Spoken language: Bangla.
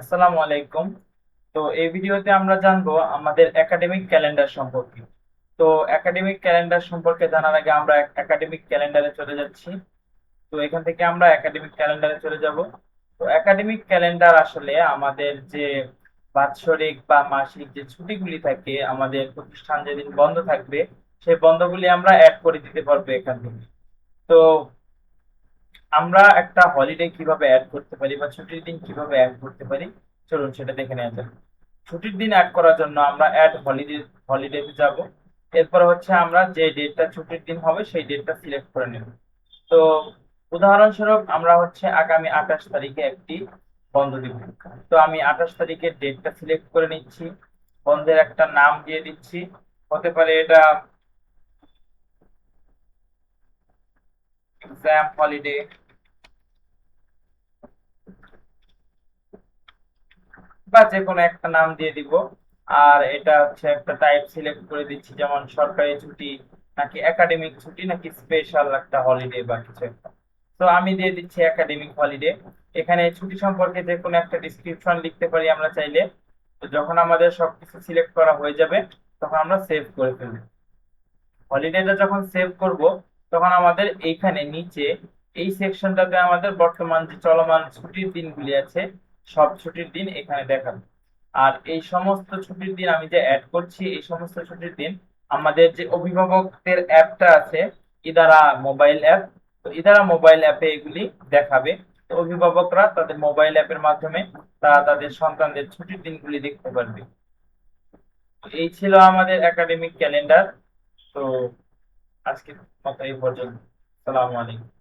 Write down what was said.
আসসালামু আলাইকুম। তো এই ভিডিওতে আমরা জানবো আমাদের একাডেমিক ক্যালেন্ডার সম্পর্কে। তো একাডেমিক ক্যালেন্ডার সম্পর্কে জানার আগে আমরা একাডেমিক ক্যালেন্ডারে চলে যাচ্ছি। তো এখান থেকে আমরা একাডেমিক ক্যালেন্ডারে চলে যাব। তো একাডেমিক ক্যালেন্ডার আসলে আমাদের যে বাৎসরিক বা মাসিক যে ছুটিগুলি থাকে, আমাদের প্রতিষ্ঠান যেদিন বন্ধ থাকবে সেই বন্ধগুলি আমরা অ্যাড করে দিতে পারবো এখান থেকে। তো আমরা একটা হলিডে কিভাবে অ্যাড করতে পারি বা ছুটির দিন কিভাবে অ্যাড করতে পারি, চলুন সেটা দেখে নেওয়া যাক। ছুটির দিন অ্যাড করার জন্য আমরা অ্যাড হলিডেতে যাব। এরপর হচ্ছে আমরা যে ডেটটা ছুটির দিন হবে সেই ডেটটা সিলেক্ট করে নেব। তো উদাহরণস্বরূপ আমরা হচ্ছে আগামী 28 তারিখে একটি বন্ধ দিব। তো আমি 28 তারিখের ডেটটা সিলেক্ট করে নিচ্ছি, বন্ধের একটা নাম দিয়ে দিচ্ছি। হতে পারে এটা এক্সাম হলিডে বা যে কোনো একটা নাম দিয়ে দিব। আর এটা হচ্ছে একটা টাইপ সিলেক্ট করে দিচ্ছি, যেমন সরকারি ছুটি নাকি একাডেমিক ছুটি নাকি স্পেশাল একটা হলিডে বা কিছু একটা। তো আমি দিয়ে দিচ্ছি একাডেমিক হলিডে। এখানে ছুটি সম্পর্কে যে কোনো একটা ডিসক্রিপশন লিখতে পারি আমরা চাইলে। তো যখন আমাদের সবকিছু সিলেক্ট করা হয়ে যাবে তখন আমরা সেভ করে ফেলবো। হলিডেটা যখন সেভ করব তখন আমাদের এইখানে নিচে এই সেকশনটাতে আমাদের বর্তমান যে চলমান ছুটির দিনগুলি আছে সব ছুটির দিন এখানে দেখাবে। আর এই সমস্ত ছুটির দিন আমি যে অ্যাড করছি, এই সমস্ত ছুটির দিন আমাদের যে অভিভাবকদের অ্যাপটা আছে, ইদারা মোবাইল অ্যাপ, তো ইদারা মোবাইল অ্যাপে এগুলি দেখাবে। তো অভিভাবকরা তাদের মোবাইল অ্যাপের মাধ্যমে তারা তাদের সন্তানদের ছুটির দিনগুলি দেখতে পারবে। এই ছিল আমাদের একাডেমিক ক্যালেন্ডার। তো আজকের মতো এই পর্যন্ত। সালামু আলাইকুম।